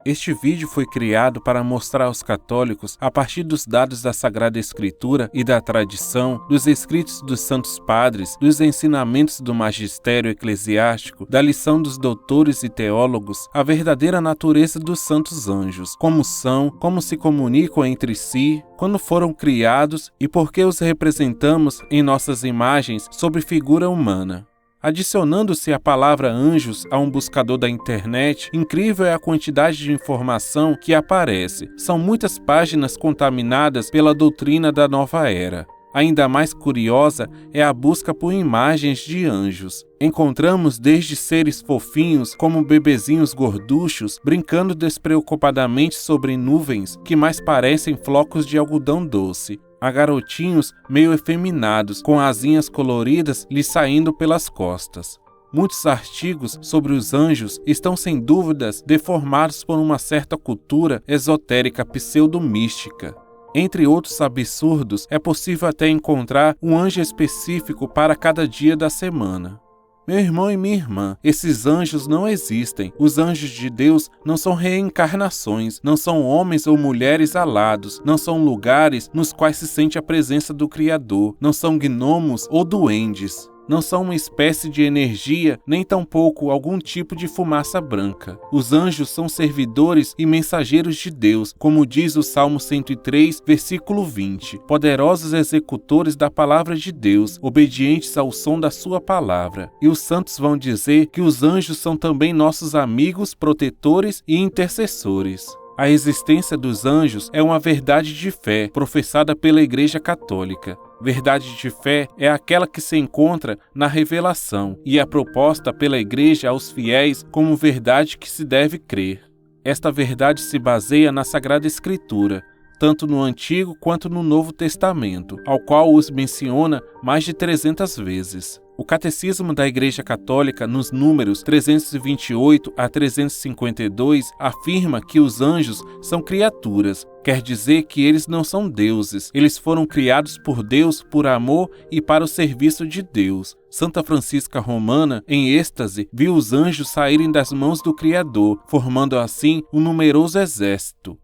Este vídeo foi criado para mostrar aos católicos, a partir dos dados da Sagrada Escritura e da tradição, dos escritos dos Santos Padres, dos ensinamentos do magistério eclesiástico, da lição dos doutores e teólogos, a verdadeira natureza dos santos anjos, como são, como se comunicam entre si, quando foram criados e por que os representamos em nossas imagens sob figura humana. Adicionando-se a palavra anjos a um buscador da internet, incrível é a quantidade de informação que aparece. São muitas páginas contaminadas pela doutrina da nova era. Ainda mais curiosa é a busca por imagens de anjos. Encontramos desde seres fofinhos como bebezinhos gorduchos brincando despreocupadamente sobre nuvens que mais parecem flocos de algodão doce, a garotinhos meio efeminados com asinhas coloridas lhes saindo pelas costas. Muitos artigos sobre os anjos estão sem dúvidas deformados por uma certa cultura esotérica pseudo-mística. Entre outros absurdos, é possível até encontrar um anjo específico para cada dia da semana. Meu irmão e minha irmã, esses anjos não existem. Os anjos de Deus não são reencarnações, não são homens ou mulheres alados, não são lugares nos quais se sente a presença do Criador, não são gnomos ou duendes. Não são uma espécie de energia, nem tampouco algum tipo de fumaça branca. Os anjos são servidores e mensageiros de Deus, como diz o Salmo 103, versículo 20. Poderosos executores da palavra de Deus, obedientes ao som da sua palavra. E os santos vão dizer que os anjos são também nossos amigos, protetores e intercessores. A existência dos anjos é uma verdade de fé professada pela Igreja Católica. Verdade de fé é aquela que se encontra na revelação e é proposta pela Igreja aos fiéis como verdade que se deve crer. Esta verdade se baseia na Sagrada Escritura, tanto no Antigo quanto no Novo Testamento, ao qual os menciona mais de 300 vezes. O Catecismo da Igreja Católica, nos números 328 a 352, afirma que os anjos são criaturas, quer dizer que eles não são deuses, eles foram criados por Deus por amor e para o serviço de Deus. Santa Francisca Romana, em êxtase, viu os anjos saírem das mãos do Criador, formando assim um numeroso exército.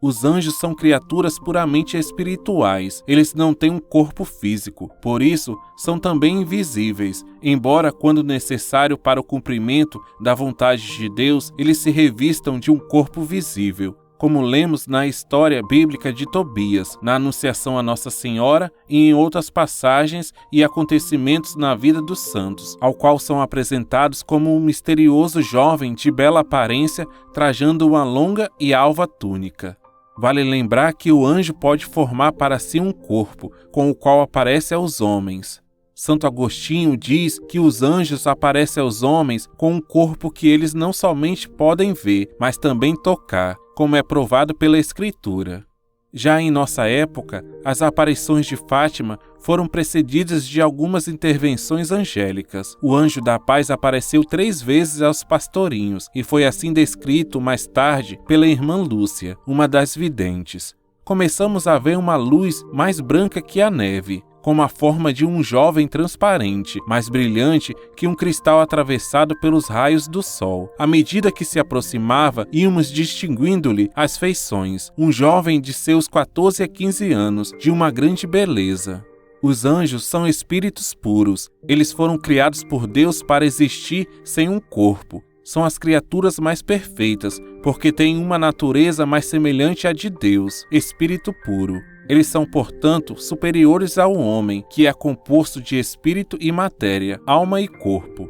Os anjos são criaturas puramente espirituais, eles não têm um corpo físico, por isso são também invisíveis, embora quando necessário para o cumprimento da vontade de Deus, eles se revistam de um corpo visível, como lemos na história bíblica de Tobias, na Anunciação a Nossa Senhora e em outras passagens e acontecimentos na vida dos santos, ao qual são apresentados como um misterioso jovem de bela aparência, trajando uma longa e alva túnica. Vale lembrar que o anjo pode formar para si um corpo, com o qual aparece aos homens. Santo Agostinho diz que os anjos aparecem aos homens com um corpo que eles não somente podem ver, mas também tocar, como é provado pela Escritura. Já em nossa época, as aparições de Fátima foram precedidas de algumas intervenções angélicas. O anjo da paz apareceu 3 vezes aos pastorinhos e foi assim descrito mais tarde pela irmã Lúcia, uma das videntes. Começamos a ver uma luz mais branca que a neve, com a forma de um jovem transparente, mais brilhante que um cristal atravessado pelos raios do sol. À medida que se aproximava, íamos distinguindo-lhe as feições. Um jovem de seus 14 a 15 anos, de uma grande beleza. Os anjos são espíritos puros. Eles foram criados por Deus para existir sem um corpo. São as criaturas mais perfeitas, porque têm uma natureza mais semelhante à de Deus, espírito puro. Eles são, portanto, superiores ao homem, que é composto de espírito e matéria, alma e corpo.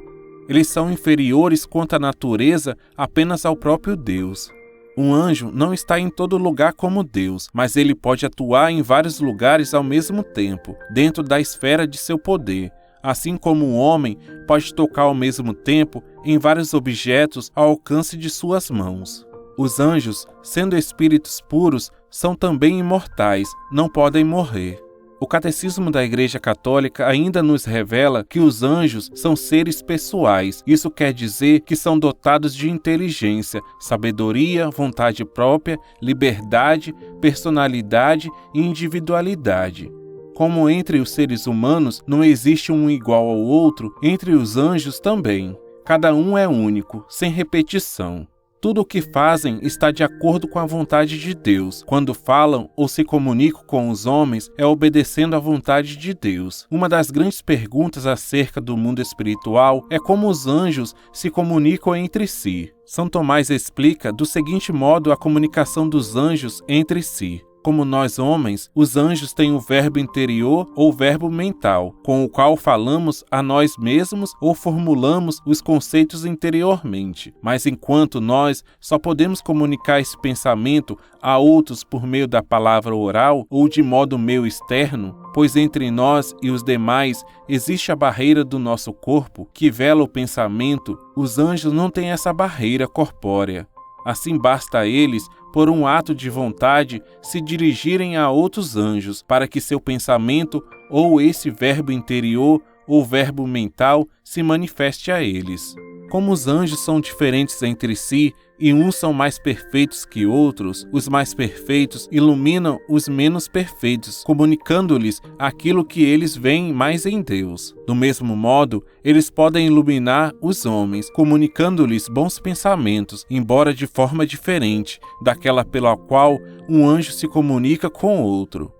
Eles são inferiores quanto à natureza apenas ao próprio Deus. Um anjo não está em todo lugar como Deus, mas ele pode atuar em vários lugares ao mesmo tempo, dentro da esfera de seu poder, assim como um homem pode tocar ao mesmo tempo em vários objetos ao alcance de suas mãos. Os anjos, sendo espíritos puros, são também imortais, não podem morrer. O Catecismo da Igreja Católica ainda nos revela que os anjos são seres pessoais. Isso quer dizer que são dotados de inteligência, sabedoria, vontade própria, liberdade, personalidade e individualidade. Como entre os seres humanos não existe um igual ao outro, entre os anjos também. Cada um é único, sem repetição. Tudo o que fazem está de acordo com a vontade de Deus. Quando falam ou se comunicam com os homens, é obedecendo à vontade de Deus. Uma das grandes perguntas acerca do mundo espiritual é como os anjos se comunicam entre si. São Tomás explica do seguinte modo a comunicação dos anjos entre si. Como nós homens, os anjos têm o verbo interior ou verbo mental, com o qual falamos a nós mesmos ou formulamos os conceitos interiormente. Mas enquanto nós só podemos comunicar esse pensamento a outros por meio da palavra oral ou de modo meio externo, pois entre nós e os demais existe a barreira do nosso corpo que vela o pensamento, os anjos não têm essa barreira corpórea. Assim basta a eles, por um ato de vontade, se dirigirem a outros anjos para que seu pensamento ou esse verbo interior ou verbo mental se manifeste a eles. Como os anjos são diferentes entre si e uns são mais perfeitos que outros, os mais perfeitos iluminam os menos perfeitos, comunicando-lhes aquilo que eles veem mais em Deus. Do mesmo modo, eles podem iluminar os homens, comunicando-lhes bons pensamentos, embora de forma diferente daquela pela qual um anjo se comunica com outro.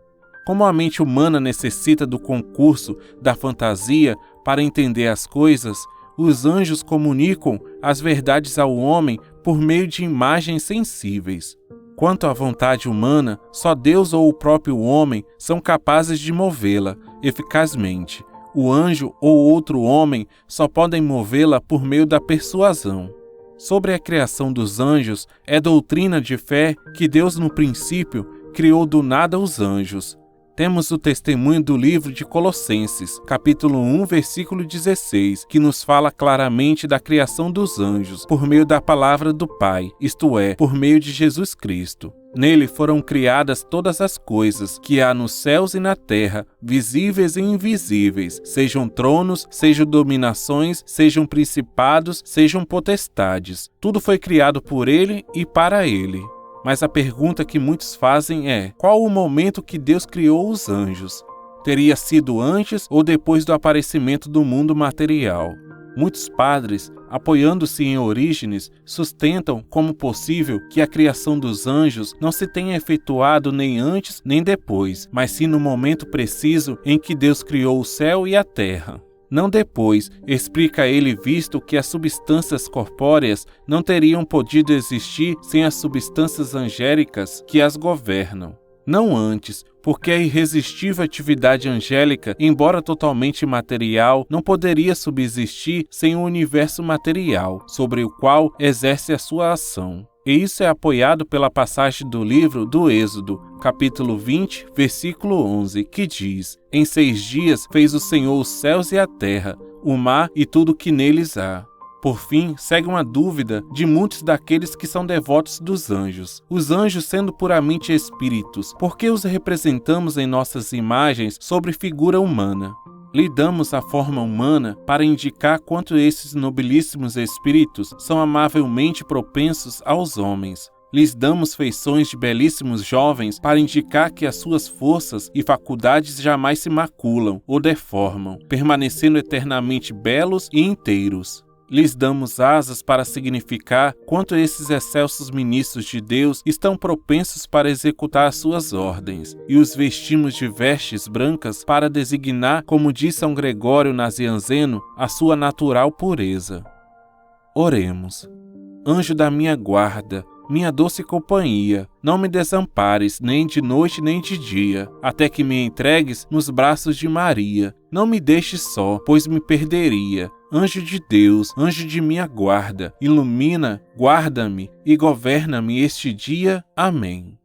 Como a mente humana necessita do concurso da fantasia para entender as coisas, os anjos comunicam as verdades ao homem por meio de imagens sensíveis. Quanto à vontade humana, só Deus ou o próprio homem são capazes de movê-la eficazmente. O anjo ou outro homem só podem movê-la por meio da persuasão. Sobre a criação dos anjos, é doutrina de fé que Deus no princípio criou do nada os anjos. Temos o testemunho do livro de Colossenses, capítulo 1, versículo 16, que nos fala claramente da criação dos anjos, por meio da palavra do Pai, isto é, por meio de Jesus Cristo. Nele foram criadas todas as coisas que há nos céus e na terra, visíveis e invisíveis, sejam tronos, sejam dominações, sejam principados, sejam potestades. Tudo foi criado por ele e para ele. Mas a pergunta que muitos fazem é: qual o momento que Deus criou os anjos? Teria sido antes ou depois do aparecimento do mundo material? Muitos padres, apoiando-se em Orígenes, sustentam como possível que a criação dos anjos não se tenha efetuado nem antes nem depois, mas sim no momento preciso em que Deus criou o céu e a terra. Não depois, explica ele, visto que as substâncias corpóreas não teriam podido existir sem as substâncias angélicas que as governam. Não antes, porque a irresistível atividade angélica, embora totalmente material, não poderia subsistir sem o universo material, sobre o qual exerce a sua ação. E isso é apoiado pela passagem do livro do Êxodo, capítulo 20, versículo 11, que diz: Em 6 dias fez o Senhor os céus e a terra, o mar e tudo que neles há. Por fim, segue uma dúvida de muitos daqueles que são devotos dos anjos. Os anjos sendo puramente espíritos, por que os representamos em nossas imagens sobre figura humana? Lhe damos a forma humana para indicar quanto esses nobilíssimos espíritos são amavelmente propensos aos homens. Lhes damos feições de belíssimos jovens para indicar que as suas forças e faculdades jamais se maculam ou deformam, permanecendo eternamente belos e inteiros. Lhes damos asas para significar quanto esses excelsos ministros de Deus estão propensos para executar as suas ordens, e os vestimos de vestes brancas para designar, como diz São Gregório Nazianzeno, a sua natural pureza. Oremos. Anjo da minha guarda, minha doce companhia, não me desampares nem de noite nem de dia, até que me entregues nos braços de Maria. Não me deixes só, pois me perderia. Anjo de Deus, anjo de minha guarda, ilumina, guarda-me e governa-me este dia. Amém.